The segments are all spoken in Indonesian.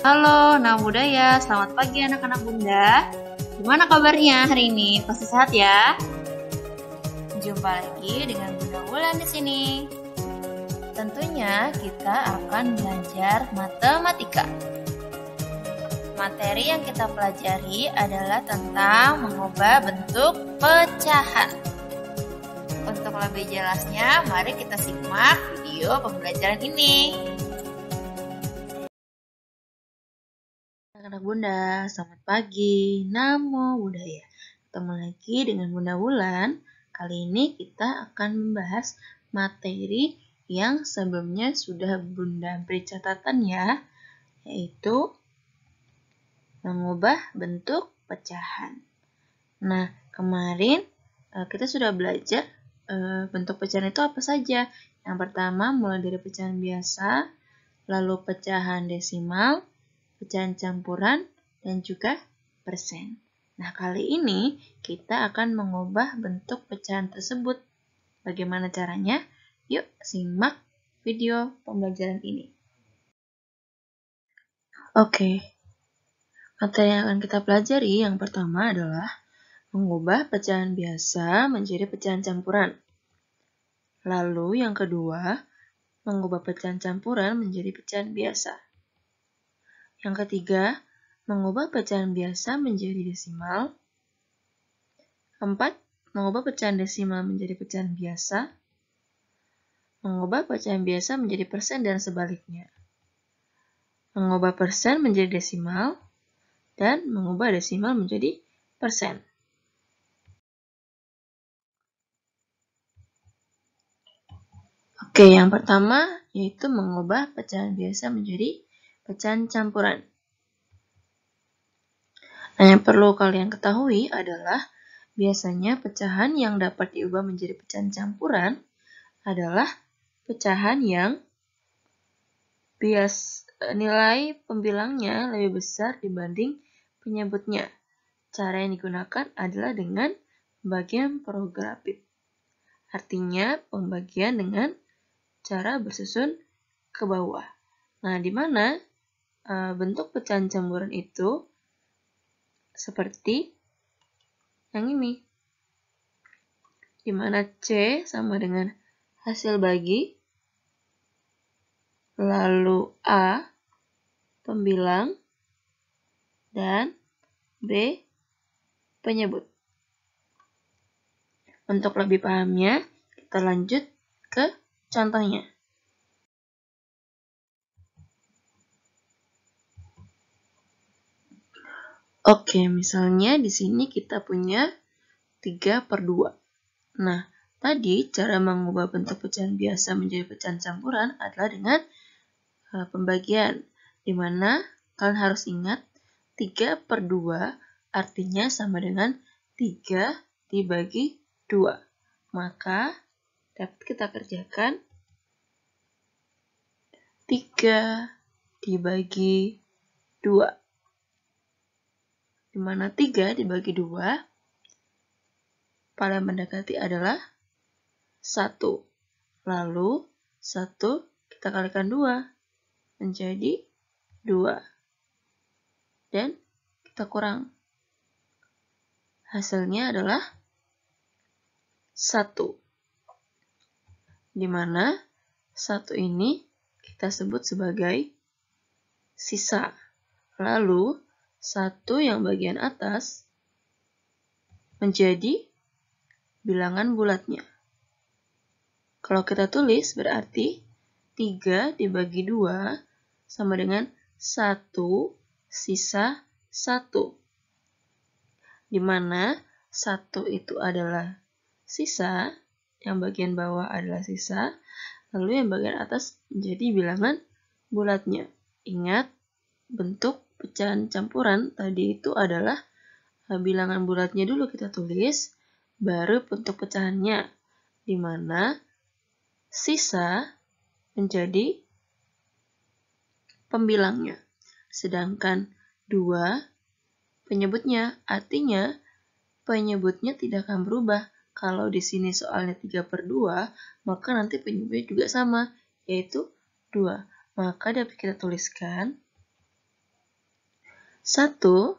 Halo, Nama Budaya. Selamat pagi anak-anak Bunda. Gimana kabarnya hari ini? Pasti sehat ya? Jumpa lagi dengan Bunda Wulan di sini. Tentunya kita akan belajar matematika. Materi yang kita pelajari adalah tentang mengubah bentuk pecahan. Untuk lebih jelasnya, mari kita simak video pembelajaran ini. Anak-anak Bunda, selamat pagi. Namo Buddhaya. Ketemu lagi dengan Bunda Wulan. Kali ini kita akan membahas materi yang sebelumnya sudah Bunda beri catatan ya, yaitu mengubah bentuk pecahan. Nah, kemarin kita sudah belajar bentuk pecahan itu apa saja. Yang pertama mulai dari pecahan biasa, lalu pecahan desimal, pecahan campuran, dan juga persen. Nah, kali ini kita akan mengubah bentuk pecahan tersebut. Bagaimana caranya? Yuk, simak video pembelajaran ini. Oke, materi yang akan kita pelajari yang pertama adalah mengubah pecahan biasa menjadi pecahan campuran. Lalu yang kedua, mengubah pecahan campuran menjadi pecahan biasa. Yang ketiga, mengubah pecahan biasa menjadi desimal. 4. Mengubah pecahan desimal menjadi pecahan biasa. Mengubah pecahan biasa menjadi persen dan sebaliknya. Mengubah persen menjadi desimal. Dan mengubah desimal menjadi persen. Oke, yang pertama yaitu mengubah pecahan biasa menjadi pecahan campuran. Nah, yang perlu kalian ketahui adalah biasanya pecahan yang dapat diubah menjadi pecahan campuran adalah pecahan yang nilai pembilangnya lebih besar dibanding penyebutnya. Cara yang digunakan adalah dengan pembagian progresif. Artinya pembagian dengan cara bersusun ke bawah. Nah, di mana bentuk pecahan campuran itu seperti yang ini, di mana C sama dengan hasil bagi, lalu A pembilang, dan B penyebut. Untuk lebih pahamnya, kita lanjut ke contohnya. Oke, misalnya di sini kita punya 3/2. Nah, tadi cara mengubah bentuk pecahan biasa menjadi pecahan campuran adalah dengan pembagian, di mana kalian harus ingat 3/2 artinya sama dengan 3 dibagi 2. Maka dapat kita kerjakan 3 dibagi 2. Di mana 3 dibagi 2 paling mendekati adalah 1. Lalu 1 kita kalikan 2 menjadi 2. Dan kita kurang. Hasilnya adalah 1. Di mana 1 ini kita sebut sebagai sisa. Lalu 1 yang bagian atas menjadi bilangan bulatnya. Kalau kita tulis berarti 3 dibagi 2 sama dengan 1 sisa 1. Di mana 1 itu adalah sisa, yang bagian bawah adalah sisa, lalu yang bagian atas menjadi bilangan bulatnya. Ingat, bentuk pecahan campuran tadi itu adalah bilangan bulatnya dulu kita tulis, baru bentuk pecahannya, di mana sisa menjadi pembilangnya, sedangkan 2 penyebutnya, artinya penyebutnya tidak akan berubah. Kalau di sini soalnya 3/2, maka nanti penyebutnya juga sama, yaitu 2. Maka dapat kita tuliskan 1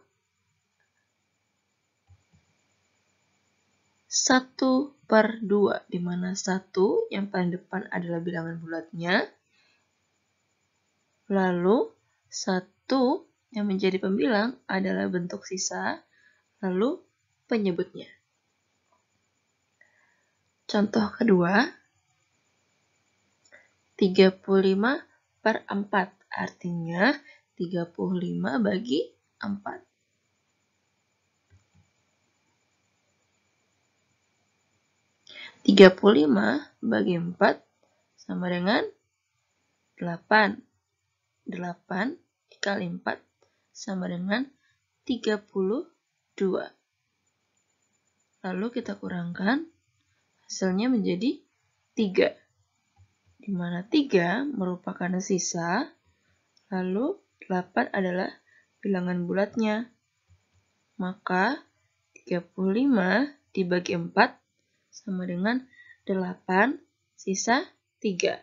per 2, di mana 1 yang paling depan adalah bilangan bulatnya, lalu 1 yang menjadi pembilang adalah bentuk sisa, lalu penyebutnya. Contoh kedua, 35 per 4, artinya 35 bagi 4. 35 bagi 4 sama dengan 8. 8 dikali 4 sama dengan 32. Lalu kita kurangkan, hasilnya menjadi 3. Di mana 3 merupakan sisa, lalu 8 adalah bilangan bulatnya. Maka 35 dibagi 4 sama dengan 8 sisa 3.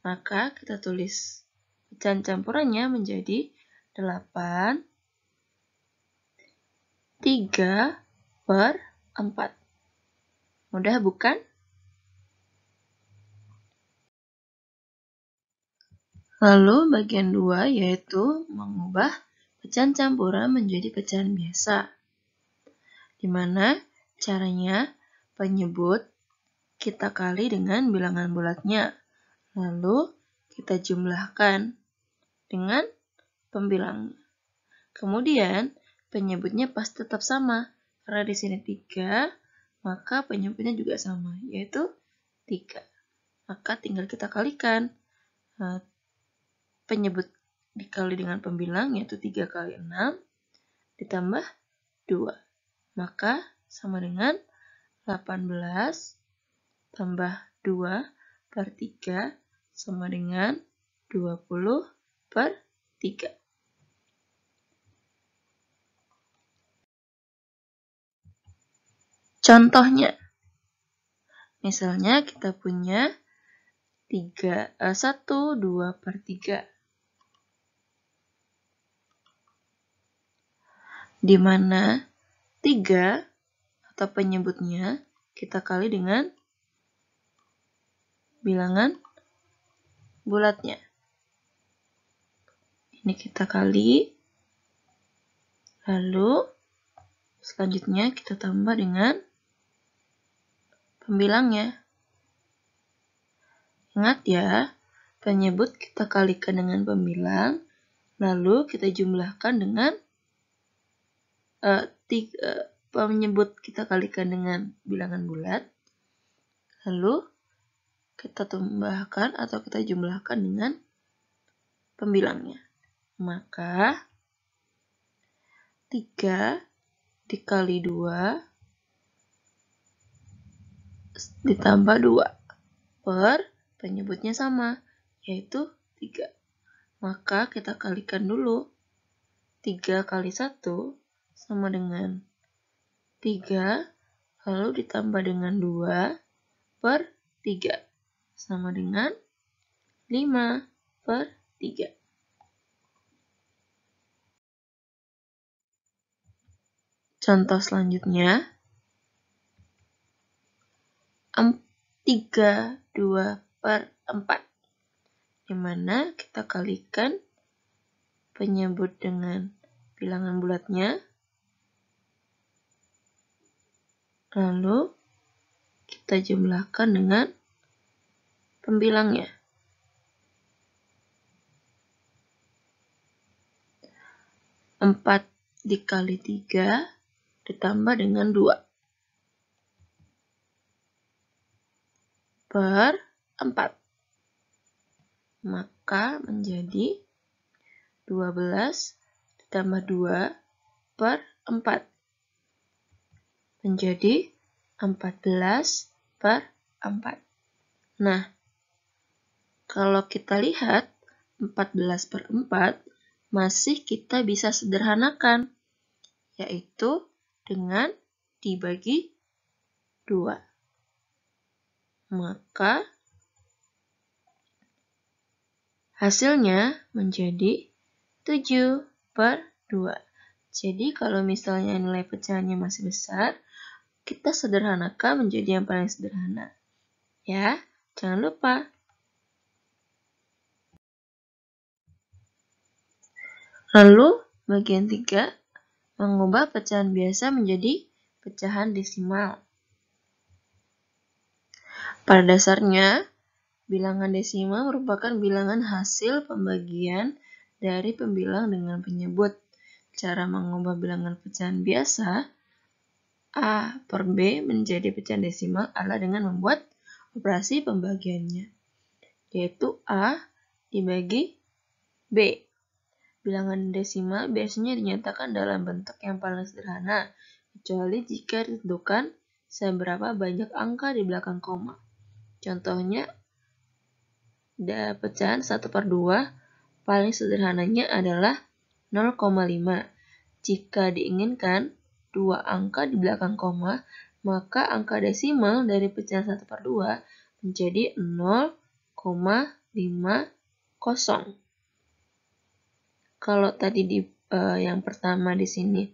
Maka kita tulis pecahan campurannya menjadi 8 3 per 4. Mudah bukan? Lalu bagian 2 yaitu mengubah pecahan campuran menjadi pecahan biasa. Di mana caranya penyebut kita kali dengan bilangan bulatnya. Lalu kita jumlahkan dengan pembilangnya. Kemudian penyebutnya pasti tetap sama. Karena di sini 3, maka penyebutnya juga sama, yaitu 3. Maka tinggal kita kalikan. Penyebut dikali dengan pembilang, yaitu 3 kali 6, ditambah 2. Maka sama dengan 18 tambah 2 per 3 sama dengan 20 per 3. Contohnya, misalnya kita punya 1, 2 per 3. Di mana 3 atau penyebutnya kita kali dengan bilangan bulatnya. Ini kita kali, lalu selanjutnya kita tambah dengan pembilangnya. Ingat ya, penyebut kita kalikan dengan pembilang, lalu kita jumlahkan dengan penyebut kita kalikan dengan bilangan bulat, lalu kita tambahkan atau kita jumlahkan dengan pembilangnya. Maka 3 dikali 2 ditambah 2 per penyebutnya sama, yaitu 3. Maka kita kalikan dulu. 3 kali 1 sama dengan 3, lalu ditambah dengan 2 per 3 sama dengan 5 per 3. Contoh selanjutnya, 32 per 4. Di mana kita kalikan penyebut dengan bilangan bulatnya, lalu kita jumlahkan dengan pembilangnya. 4 dikali 3 ditambah dengan 2 per 4. Maka menjadi 12 ditambah 2 per 4. Menjadi 14 per 4. Nah, kalau kita lihat 14 per 4 masih kita bisa sederhanakan, yaitu dengan dibagi 2. Maka hasilnya menjadi 7 per 2. Jadi kalau misalnya nilai pecahannya masih besar, kita sederhanakan menjadi yang paling sederhana. Ya, jangan lupa. Lalu, bagian 3, mengubah pecahan biasa menjadi pecahan desimal. Pada dasarnya, bilangan desimal merupakan bilangan hasil pembagian dari pembilang dengan penyebut. Cara mengubah bilangan pecahan biasa A per B menjadi pecahan desimal adalah dengan membuat operasi pembagiannya, yaitu A dibagi B. Bilangan desimal biasanya dinyatakan dalam bentuk yang paling sederhana, kecuali jika ditentukan seberapa banyak angka di belakang koma. Contohnya, pecahan 1/2 paling sederhananya adalah 0,5. Jika diinginkan 2 angka di belakang koma, maka angka desimal dari pecahan 1/2 menjadi 0,50. Kalau tadi di yang pertama di sini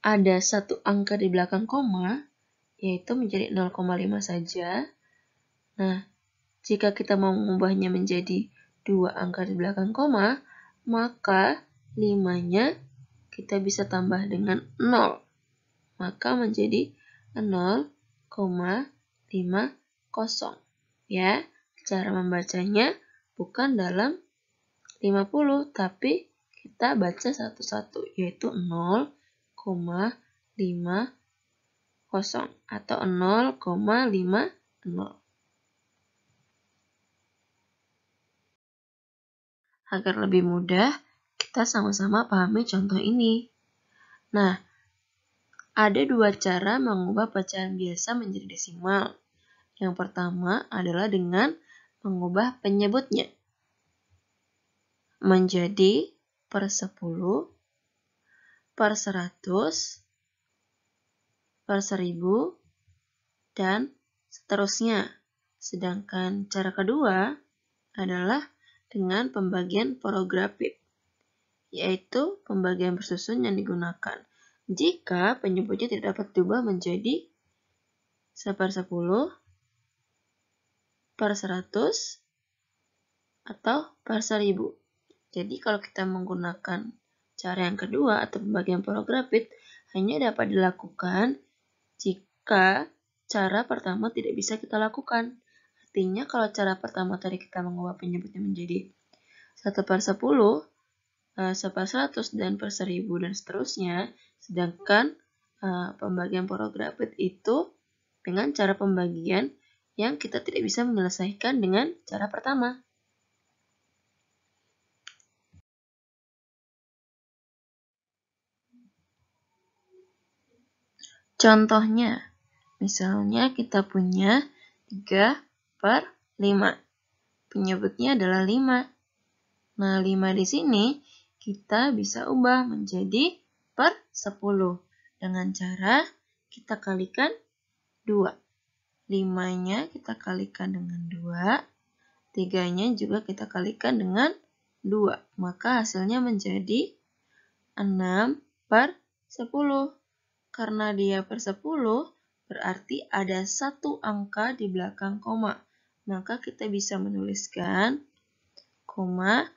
ada 1 angka di belakang koma, yaitu menjadi 0,5 saja. Nah, jika kita mau mengubahnya menjadi 2 angka di belakang koma, maka 5-nya kita bisa tambah dengan 0. Maka menjadi 0,50. Ya, cara membacanya bukan dalam 50, tapi kita baca satu-satu, yaitu 0,50 atau 0,50. Agar lebih mudah, kita sama-sama pahami contoh ini. Nah, ada 2 cara mengubah pecahan biasa menjadi desimal. Yang pertama adalah dengan mengubah penyebutnya menjadi per 10, per 100, per 1000, dan seterusnya. Sedangkan cara kedua adalah dengan pembagian prografit, yaitu pembagian bersusun yang digunakan jika penyebutnya tidak dapat diubah menjadi 1/10, per 100, atau per 1000. Jadi kalau kita menggunakan cara yang kedua atau pembagian prografit hanya dapat dilakukan jika cara pertama tidak bisa kita lakukan. Artinya kalau cara pertama tadi kita mengubah penyebutnya menjadi 1/10, 1/100, dan per 1000 dan seterusnya. Sedangkan pembagian prografit itu dengan cara pembagian yang kita tidak bisa menyelesaikan dengan cara pertama. Contohnya, misalnya kita punya 3/5. Penyebutnya adalah 5. Nah, 5 di sini kita bisa ubah menjadi per 10 dengan cara kita kalikan 2. 5-nya kita kalikan dengan 2, 3-nya juga kita kalikan dengan 2. Maka hasilnya menjadi 6/10. Karena dia per 10, berarti ada 1 angka di belakang koma. Maka kita bisa menuliskan koma,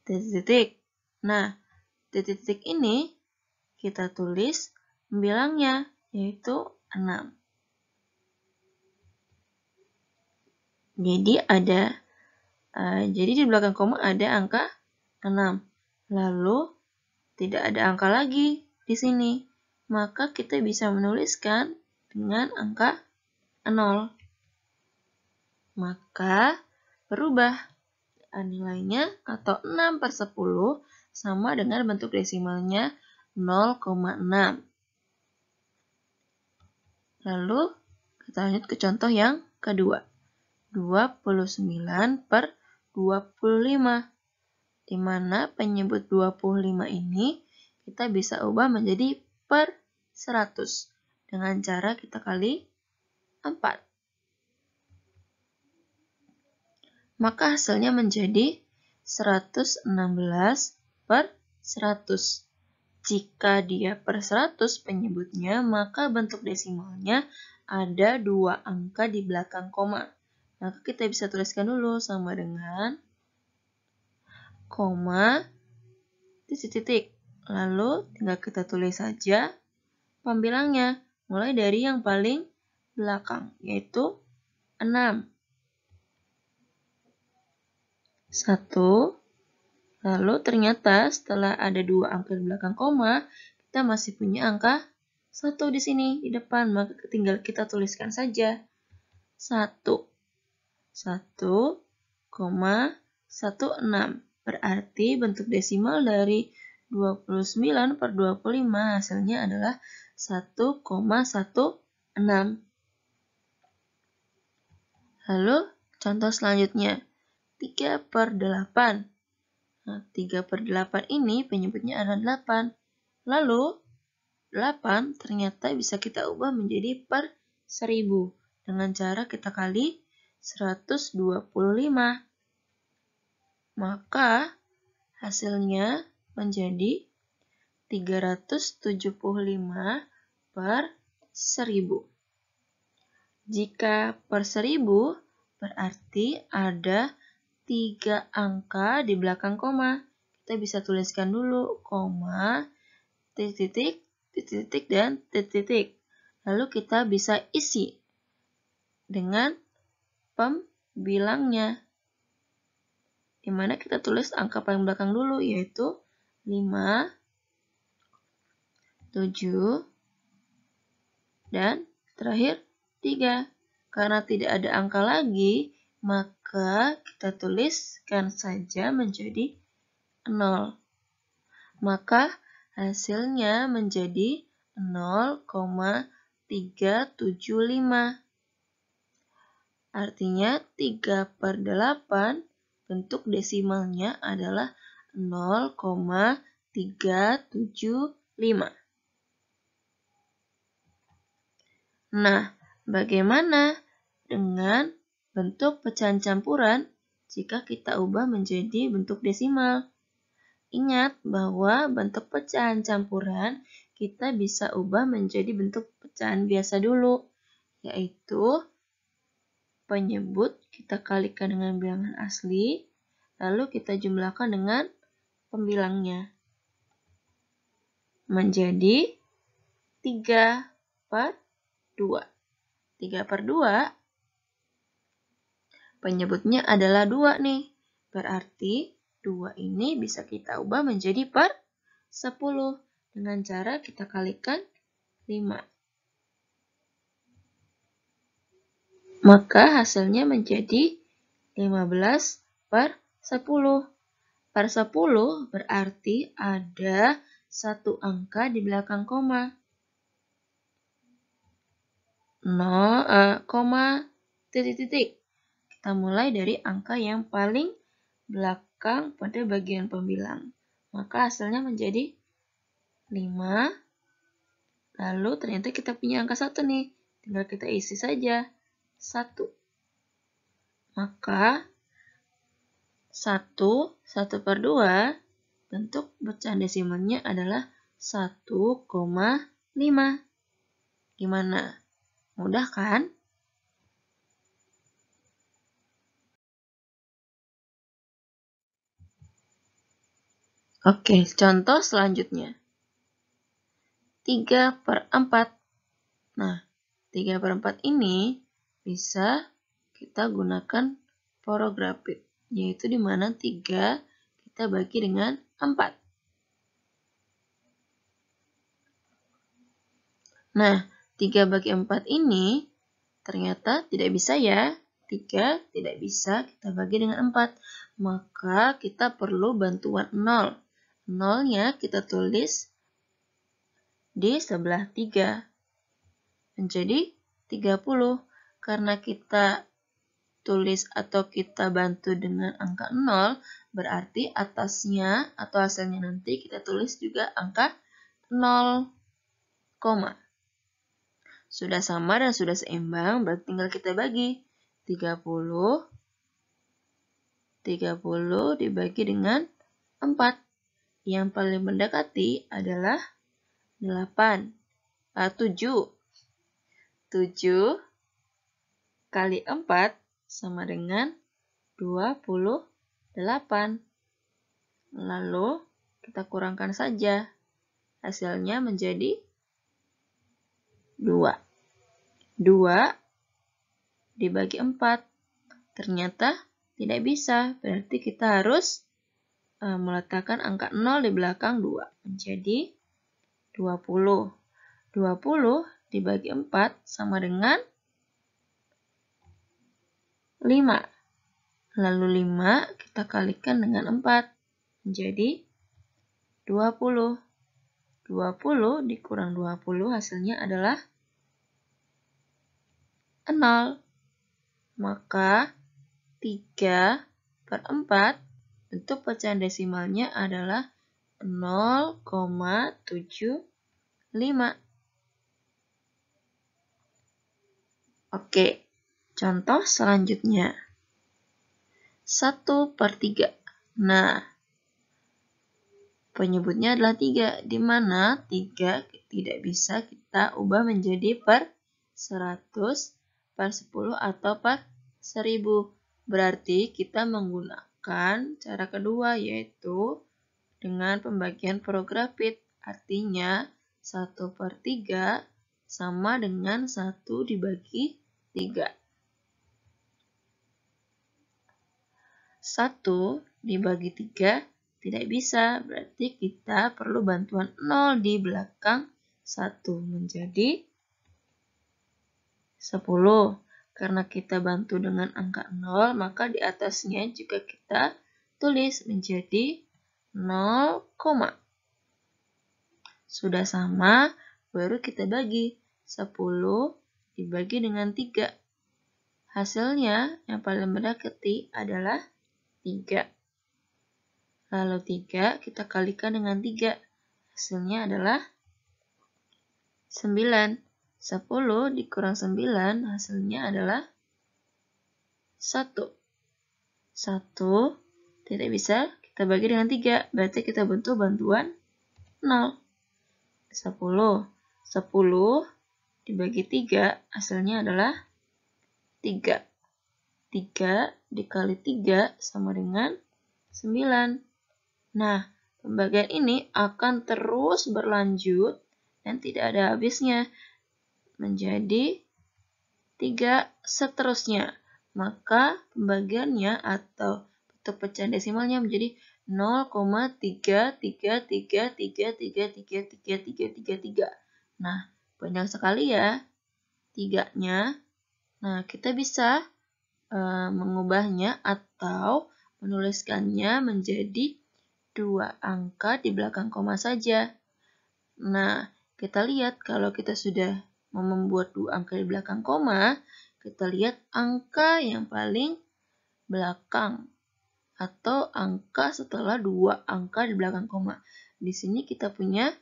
titik. Nah, titik ini kita tulis pembilangnya, yaitu 6. Jadi di belakang koma ada angka 6. Lalu tidak ada angka lagi di sini. Maka kita bisa menuliskan dengan angka 0. Maka berubah nilainya atau 6/10 sama dengan bentuk desimalnya 0,6. Lalu kita lanjut ke contoh yang kedua. 29/25. Di mana penyebut 25 ini kita bisa ubah menjadi per 100 dengan cara kita kali 4. Maka hasilnya menjadi 116 per 100. Jika dia per 100 penyebutnya, maka bentuk desimalnya ada 2 angka di belakang koma. Maka kita bisa tuliskan dulu sama dengan koma, titik-titik. Lalu tinggal kita tulis saja pembilangnya, mulai dari yang paling belakang, yaitu 6. 1. Lalu ternyata setelah ada 2 angka di belakang koma, kita masih punya angka 1 di sini, di depan. Maka tinggal kita tuliskan saja 1. 1,16. Berarti bentuk desimal dari 29 per 25 hasilnya adalah 1,16. Lalu contoh selanjutnya 3 per 8. Nah, 3 per 8 ini penyebutnya adalah 8. Lalu 8 ternyata bisa kita ubah menjadi per 1000 dengan cara kita kali 125. Maka hasilnya menjadi 375 per 1000. Jika per 1000 berarti ada 3 angka di belakang koma. Kita bisa tuliskan dulu koma, titik-titik, titik-titik, dan titik-titik. Lalu kita bisa isi dengan pembilangnya, di mana kita tulis angka paling belakang dulu, yaitu 5, 7, dan terakhir 3. Karena tidak ada angka lagi, maka kita tuliskan saja menjadi 0. Maka hasilnya menjadi 0,375. Artinya 3 per 8 bentuk desimalnya adalah 0,375. Nah, bagaimana dengan bentuk pecahan campuran jika kita ubah menjadi bentuk desimal? Ingat bahwa bentuk pecahan campuran kita bisa ubah menjadi bentuk pecahan biasa dulu, yaitu penyebut kita kalikan dengan bilangan asli, lalu kita jumlahkan dengan pembilangnya. Menjadi 3 per 2. 3 per 2 penyebutnya adalah 2 nih. Berarti 2 ini bisa kita ubah menjadi per 10 dengan cara kita kalikan 5. Maka hasilnya menjadi 15 per 10. Per 10 berarti ada 1 angka di belakang koma. Koma, titik-titik. Kita mulai dari angka yang paling belakang pada bagian pembilang. Maka hasilnya menjadi 5. Lalu ternyata kita punya angka 1 nih. Tinggal kita isi saja 1. Maka 1 per 2 bentuk pecahan desimalnya adalah 1,5. Gimana? Mudah kan? Oke, contoh selanjutnya. 3 per 4. Nah, 3 per 4 ini bisa kita gunakan porografik, yaitu di mana 3 kita bagi dengan 4. Nah, 3 bagi 4 ini ternyata tidak bisa ya. 3 tidak bisa kita bagi dengan 4. Maka kita perlu bantuan 0. 0-nya kita tulis di sebelah 3. Menjadi 30. Karena kita tulis atau kita bantu dengan angka 0, berarti atasnya atau hasilnya nanti kita tulis juga angka 0, Sudah sama dan sudah seimbang, berarti tinggal kita bagi. 30 30 dibagi dengan 4. Yang paling mendekati adalah 7. 7 kali 4 sama dengan 28. Lalu kita kurangkan saja. Hasilnya menjadi 2. 2 dibagi 4. Ternyata tidak bisa. Berarti kita harus meletakkan angka 0 di belakang 2. Menjadi 20. 20 dibagi 4 sama dengan 5. Lalu 5 kita kalikan dengan 4. Menjadi 20. 20 dikurang 20 hasilnya adalah 0. Maka 3/4 bentuk pecahan desimalnya adalah 0,75. Oke, contoh selanjutnya. 1/3. Nah, penyebutnya adalah 3, di mana 3 tidak bisa kita ubah menjadi per 100, per 10, atau per 1000. Berarti kita menggunakan cara kedua, yaitu dengan pembagian prografit. Artinya 1/3 sama dengan 1 dibagi 3. 1 dibagi 3 tidak bisa, berarti kita perlu bantuan 0 di belakang 1 menjadi 10. Karena kita bantu dengan angka 0, maka di atasnya juga kita tulis menjadi 0, sudah sama, baru kita bagi. 10 dibagi dengan 3. Hasilnya yang paling mendekati adalah 3. Lalu 3 kita kalikan dengan 3. Hasilnya adalah 9. 10 dikurang 9 hasilnya adalah 1. 1 tidak bisa kita bagi dengan 3. Berarti kita butuh bantuan 0. 10. 10 dibagi 3 hasilnya adalah 3. 3 dikali 3 sama dengan 9. Nah, pembagian ini akan terus berlanjut dan tidak ada habisnya. Menjadi 3 seterusnya. Maka pembagiannya atau bentuk pecahan desimalnya menjadi 0,333333333. Nah, banyak sekali ya 3-nya. Nah, kita bisa mengubahnya atau menuliskannya menjadi 2 angka di belakang koma saja. Nah, kita lihat kalau kita sudah membuat 2 angka di belakang koma, kita lihat angka yang paling belakang atau angka setelah 2 angka di belakang koma. Di sini kita punya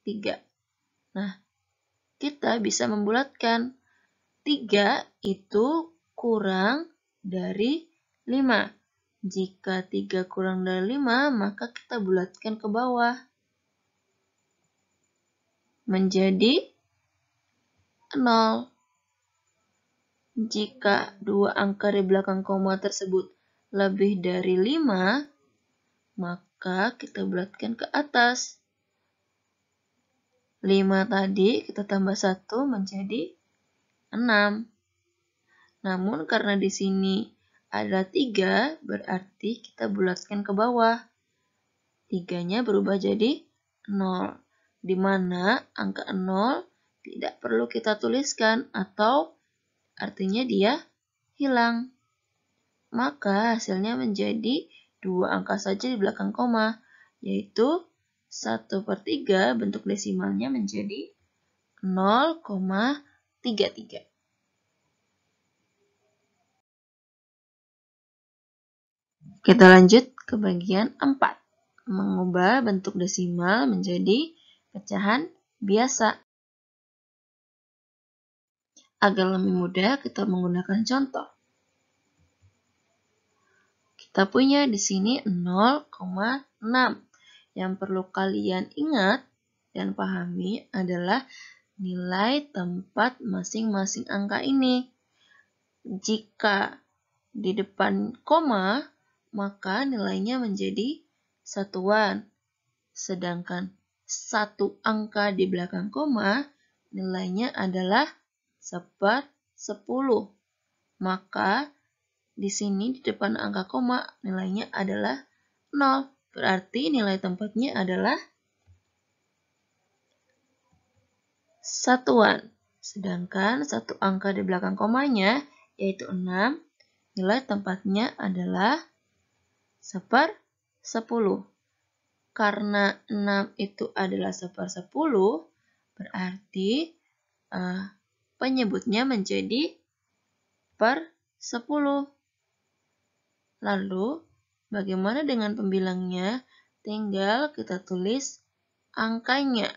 3. Nah, kita bisa membulatkan 3 itu kurang dari 5. Jika 3 kurang dari 5, maka kita bulatkan ke bawah. Menjadi 0. Jika 2 angka di belakang koma tersebut lebih dari 5, maka kita bulatkan ke atas. 5 tadi kita tambah 1 menjadi 6. Namun karena di sini ada 3, berarti kita bulatkan ke bawah. 3-nya berubah jadi 0. Di mana angka 0 tidak perlu kita tuliskan atau artinya dia hilang. Maka hasilnya menjadi 2 angka saja di belakang koma, yaitu 1/3 bentuk desimalnya menjadi 0,33. Kita lanjut ke bagian 4. Mengubah bentuk desimal menjadi pecahan biasa. Agar lebih mudah, kita menggunakan contoh. Kita punya di sini 0,6. Yang perlu kalian ingat dan pahami adalah nilai tempat masing-masing angka ini. Jika di depan koma, maka nilainya menjadi satuan. Sedangkan satu angka di belakang koma, nilainya adalah 10. Maka di sini di depan angka koma, nilainya adalah 0. Berarti nilai tempatnya adalah satuan. Sedangkan satu angka di belakang komanya, yaitu 6, nilai tempatnya adalah 10. Karena 6 itu adalah 10, berarti penyebutnya menjadi per 10. Lalu, bagaimana dengan pembilangnya? Tinggal kita tulis angkanya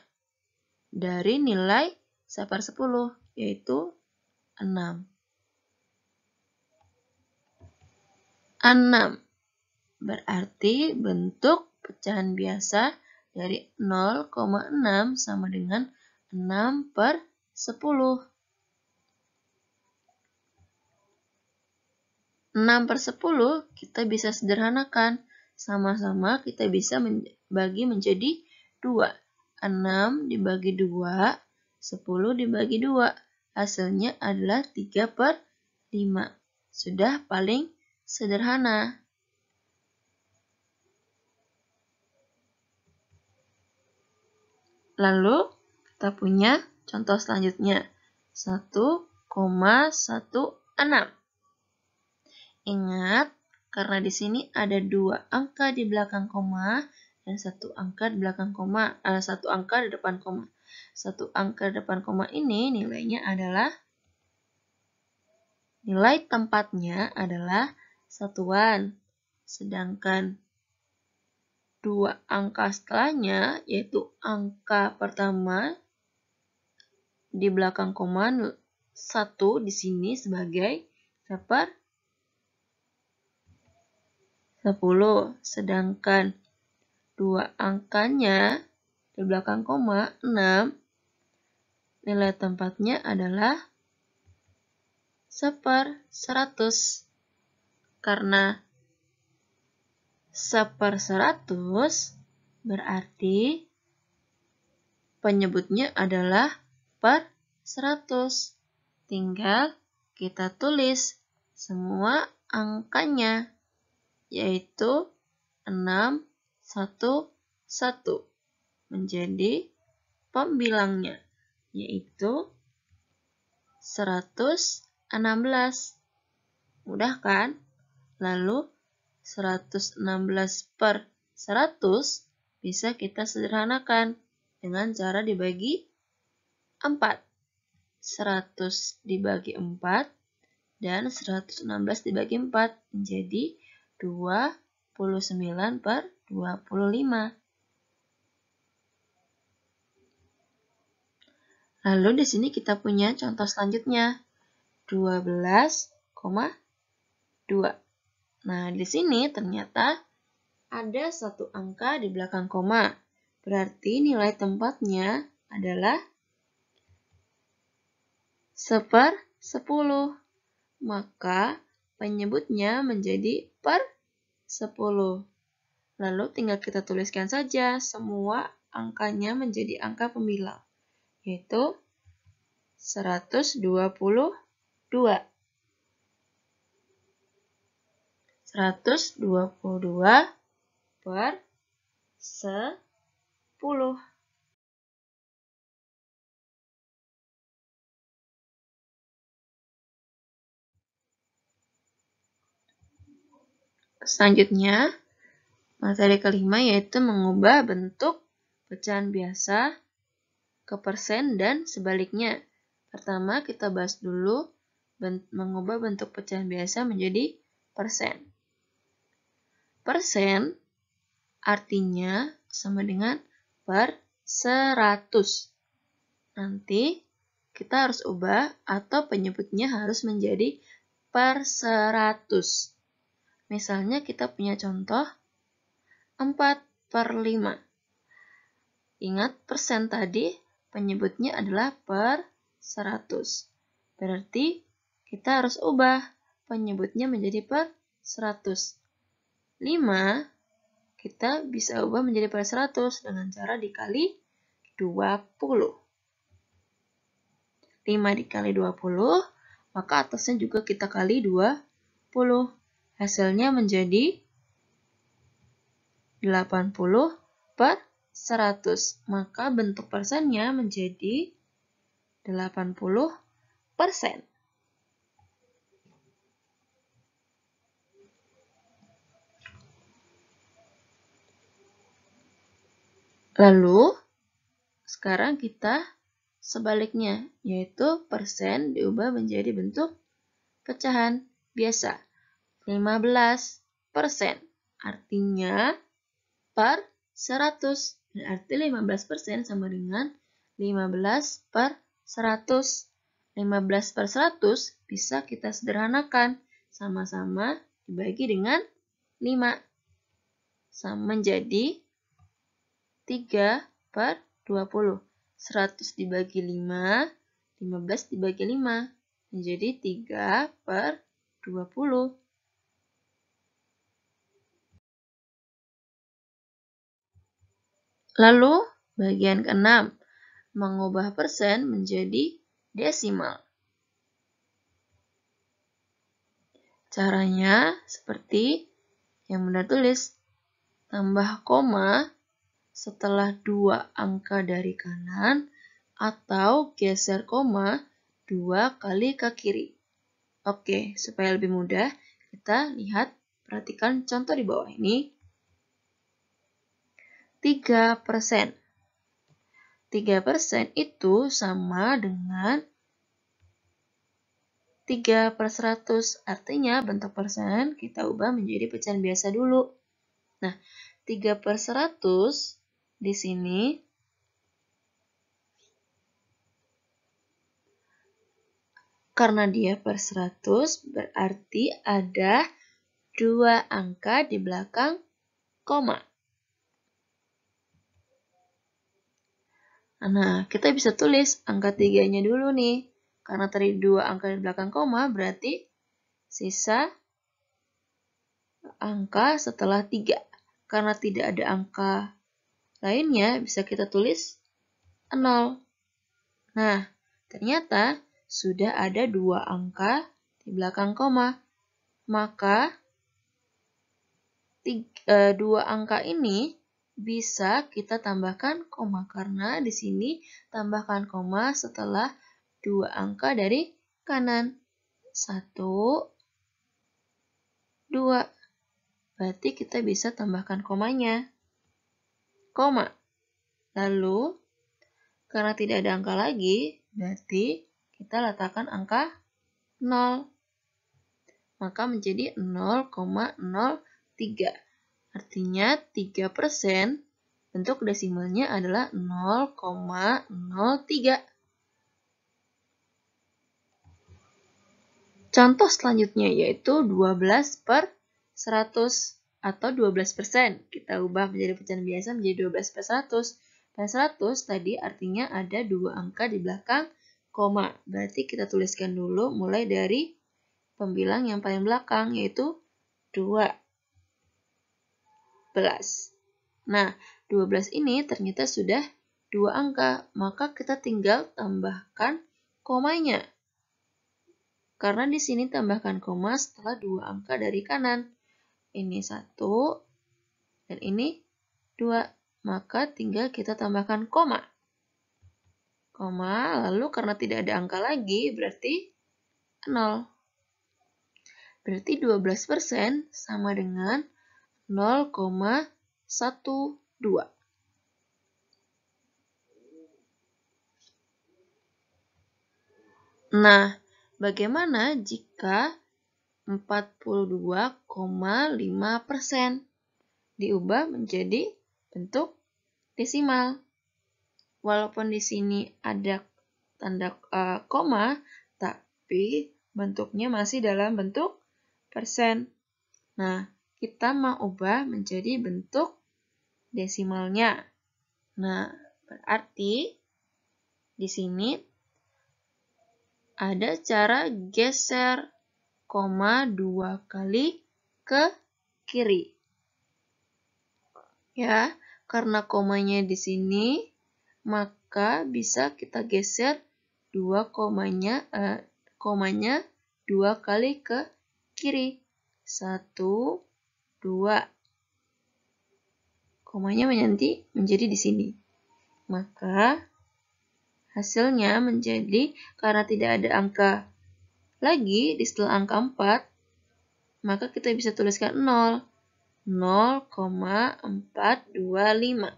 dari nilai 10, yaitu 6. 6 berarti bentuk pecahan biasa dari 0,6 sama dengan 6/10. 6/10 kita bisa sederhanakan. Sama-sama kita bisa bagi menjadi 2. 6 dibagi 2, 10 dibagi 2. Hasilnya adalah 3/5. Sudah paling sederhana. Lalu kita punya contoh selanjutnya. 1,16. Ingat, karena di sini ada 2 angka di belakang koma dan 1 angka di belakang koma, 1 angka di depan koma. 1 angka di depan koma ini nilainya adalah, nilai tempatnya adalah satuan. Sedangkan 2 angka setelahnya, yaitu angka pertama di belakang koma 1 di sini sebagai 10. Sedangkan 2 angkanya di belakang koma 6, nilai tempatnya adalah 1/100. Karena 1/100 berarti penyebutnya adalah per 100. Tinggal kita tulis semua angkanya, yaitu 611 menjadi pembilangnya, yaitu 116. Mudah kan? Lalu 116/100 bisa kita sederhanakan dengan cara dibagi 4. 100 dibagi 4 dan 116 dibagi 4 menjadi 29/25. Lalu di sini kita punya contoh selanjutnya, 12,2. Nah, di sini ternyata ada satu angka di belakang koma. Berarti nilai tempatnya adalah 1/10. Maka penyebutnya menjadi per 10. Lalu tinggal kita tuliskan saja semua angkanya menjadi angka pembilang, yaitu 122. 122 per 10. Selanjutnya, materi kelima yaitu mengubah bentuk pecahan biasa ke persen dan sebaliknya. Pertama, kita bahas dulu mengubah bentuk pecahan biasa menjadi persen. Persen artinya sama dengan per 100. Nanti kita harus ubah atau penyebutnya harus menjadi per 100. Misalnya kita punya contoh 4/5. Ingat persen tadi penyebutnya adalah per 100. Berarti kita harus ubah penyebutnya menjadi per 100. 5 kita bisa ubah menjadi per 100 dengan cara dikali 20. 5 dikali 20, maka atasnya juga kita kali 20. Hasilnya menjadi 80 per 100. Maka bentuk persennya menjadi 80%. Lalu, sekarang kita sebaliknya, yaitu persen diubah menjadi bentuk pecahan biasa. 15%. Artinya per 100. Berarti 15% sama dengan 15 per 100. 15 per 100 bisa kita sederhanakan. Sama-sama dibagi dengan 5. Sama menjadi 3 per 20. 100 dibagi 5, 15 dibagi 5. Menjadi 3 per 20. Lalu, bagian ke-6, mengubah persen menjadi desimal. Caranya seperti yang Bunda tulis, tambah koma setelah 2 angka dari kanan atau geser koma 2 kali ke kiri. Oke, supaya lebih mudah, kita lihat, perhatikan contoh di bawah ini. 3%. 3% itu sama dengan 3 per 100. Artinya bentuk persen kita ubah menjadi pecahan biasa dulu. Nah, 3 per 100 di sini karena dia per 100 berarti ada 2 angka di belakang koma. Nah, kita bisa tulis angka 3-nya dulu nih. Karena tadi 2 angka di belakang koma, berarti sisa angka setelah 3. Karena tidak ada angka lainnya, bisa kita tulis 0. Nah, ternyata sudah ada 2 angka di belakang koma. Maka 2 angka ini bisa kita tambahkan koma. Karena di sini tambahkan koma setelah 2 angka dari kanan. 1, 2. Berarti kita bisa tambahkan komanya. Koma. Lalu, karena tidak ada angka lagi, berarti kita letakkan angka 0. Maka menjadi 0,03. Artinya 3% bentuk desimalnya adalah 0,03. Contoh selanjutnya yaitu 12 per 100 atau 12%. Kita ubah menjadi pecahan biasa menjadi 12 per 100. Dan 100 tadi artinya ada 2 angka di belakang koma. Berarti kita tuliskan dulu mulai dari pembilang yang paling belakang yaitu 12. Nah, 12 ini ternyata sudah 2 angka. Maka kita tinggal tambahkan komanya. Karena di sini tambahkan koma setelah 2 angka dari kanan. Ini 1 dan ini 2. Maka tinggal kita tambahkan koma. Koma, lalu karena tidak ada angka lagi berarti 0. Berarti 12% sama dengan 0,12. Nah, bagaimana jika 42,5% diubah menjadi bentuk desimal? Walaupun di sini ada tanda koma, tapi bentuknya masih dalam bentuk persen. Nah, kita mau ubah menjadi bentuk desimalnya. Nah, berarti di sini ada cara geser koma 2 kali ke kiri. Ya, karena komanya di sini, maka bisa kita geser komanya 2 kali ke kiri. 1, 2. Komanya menjadi di sini. Maka hasilnya menjadi, karena tidak ada angka lagi di setelah angka 4, maka kita bisa tuliskan 0. 0,425.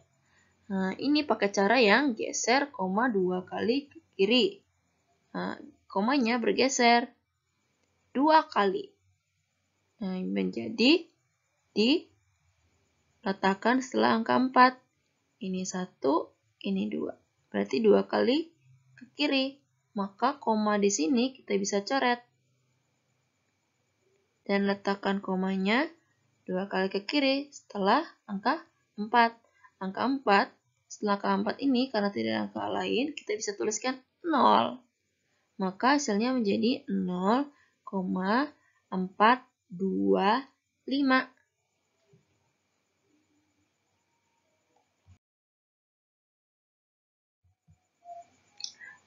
Nah, ini pakai cara yang geser koma 2 kali ke kiri. Nah, komanya bergeser 2 kali. Nah, menjadi diletakkan setelah angka 4. Ini 1, ini 2. Berarti 2 kali ke kiri. Maka koma di sini kita bisa coret. Dan letakkan komanya 2 kali ke kiri setelah angka 4. Angka 4, setelah angka 4 ini, karena tidak ada angka lain, kita bisa tuliskan 0. Maka hasilnya menjadi 0,425.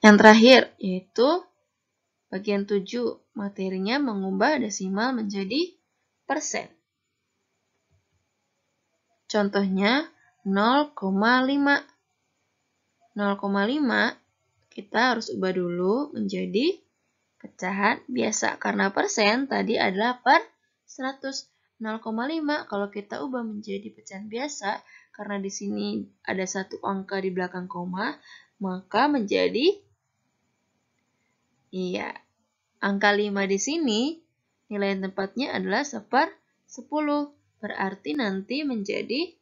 Yang terakhir, yaitu bagian 7. Materinya mengubah desimal menjadi persen. Contohnya 0,5. 0,5 kita harus ubah dulu menjadi pecahan biasa. Karena persen tadi adalah per 100. 0,5 kalau kita ubah menjadi pecahan biasa, karena di sini ada satu angka di belakang koma, maka menjadi, angka 5 di sini nilai tempatnya adalah 1/10. Berarti nanti menjadi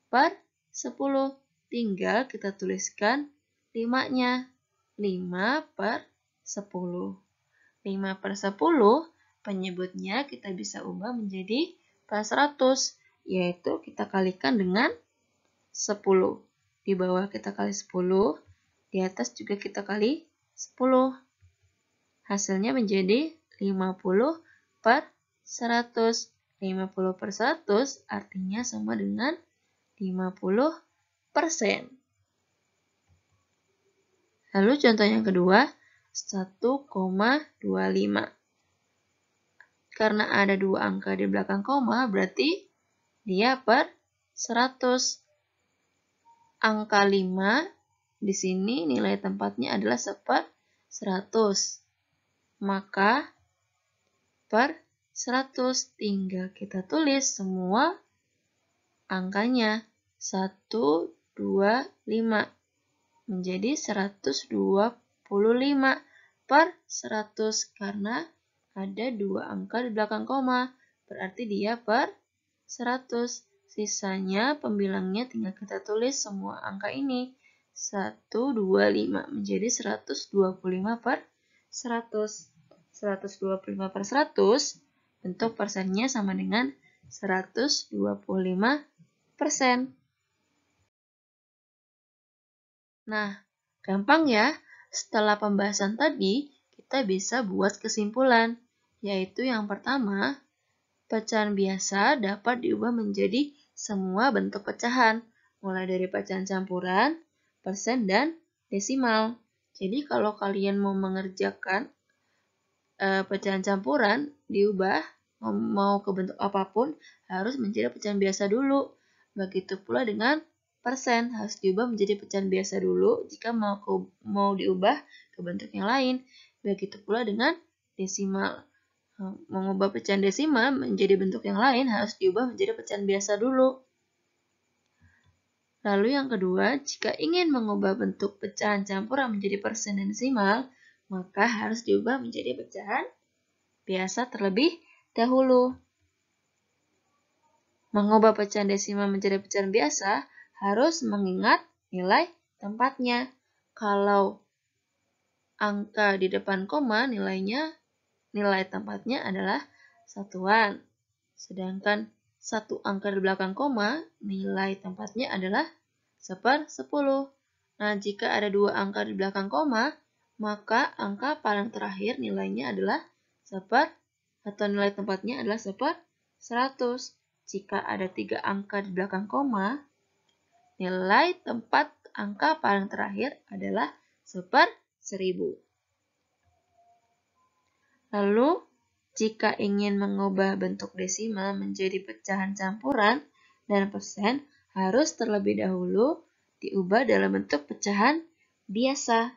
per 10. Tinggal kita tuliskan 5-nya. 5/10. 5/10 penyebutnya kita bisa ubah menjadi per 100. Yaitu kita kalikan dengan 10. Di bawah kita kali 10. Di atas juga kita kali 10. Hasilnya menjadi 50/100. 50/100 artinya sama dengan 50%. Lalu contoh yang kedua, 1,25. Karena ada dua angka di belakang koma, berarti dia per 100. Angka 5 di sini nilai tempatnya adalah 1/100. Maka per 100 tinggal kita tulis semua angkanya. 125 menjadi 125/100 karena ada dua angka di belakang koma. Berarti dia per 100. Sisanya pembilangnya tinggal kita tulis semua angka ini. 125 menjadi 125/100. 125/100 bentuk persennya sama dengan 125%. Nah, gampang ya. Setelah pembahasan tadi, kita bisa buat kesimpulan. Yaitu yang pertama, pecahan biasa dapat diubah menjadi semua bentuk pecahan. Mulai dari pecahan campuran, persen, dan desimal. Jadi kalau kalian mau mengerjakan pecahan campuran, diubah, mau ke bentuk apapun, harus menjadi pecahan biasa dulu. Begitu pula dengan persen, harus diubah menjadi pecahan biasa dulu jika mau diubah ke bentuk yang lain. Begitu pula dengan desimal. Mengubah pecahan desimal menjadi bentuk yang lain harus diubah menjadi pecahan biasa dulu. Lalu yang kedua, jika ingin mengubah bentuk pecahan campuran menjadi persen dan desimal, maka harus diubah menjadi pecahan biasa terlebih dahulu. Mengubah pecahan desimal menjadi pecahan biasa harus mengingat nilai tempatnya. Kalau angka di depan koma nilai tempatnya adalah satuan. Sedangkan satu angka di belakang koma, nilai tempatnya adalah 10. Nah, jika ada dua angka di belakang koma, maka angka paling terakhir nilainya adalah 100 atau nilai tempatnya adalah 100. Jika ada 3 angka di belakang koma, nilai tempat angka paling terakhir adalah 1000. Lalu, jika ingin mengubah bentuk desimal menjadi pecahan campuran dan persen, harus terlebih dahulu diubah dalam bentuk pecahan biasa.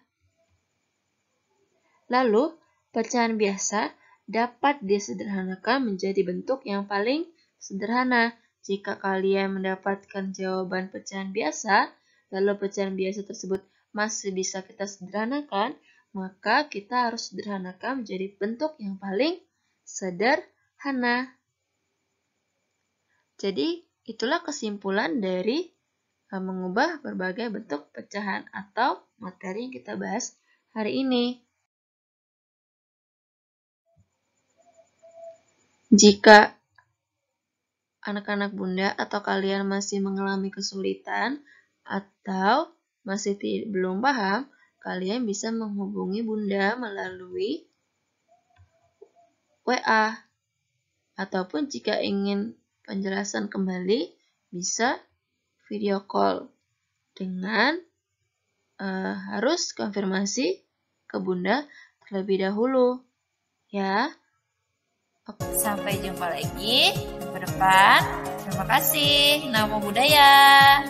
Lalu, pecahan biasa dapat disederhanakan menjadi bentuk yang paling sederhana. Jika kalian mendapatkan jawaban pecahan biasa, lalu pecahan biasa tersebut masih bisa kita sederhanakan, maka kita harus sederhanakan menjadi bentuk yang paling sederhana. Jadi, itulah kesimpulan dari mengubah berbagai bentuk pecahan atau materi yang kita bahas hari ini. Jika anak-anak bunda atau kalian masih mengalami kesulitan atau masih belum paham, kalian bisa menghubungi bunda melalui WA. Ataupun jika ingin penjelasan kembali, bisa video call dengan harus konfirmasi ke bunda terlebih dahulu ya. Sampai jumpa lagi ke depan. Terima kasih. Namo Buddhaya.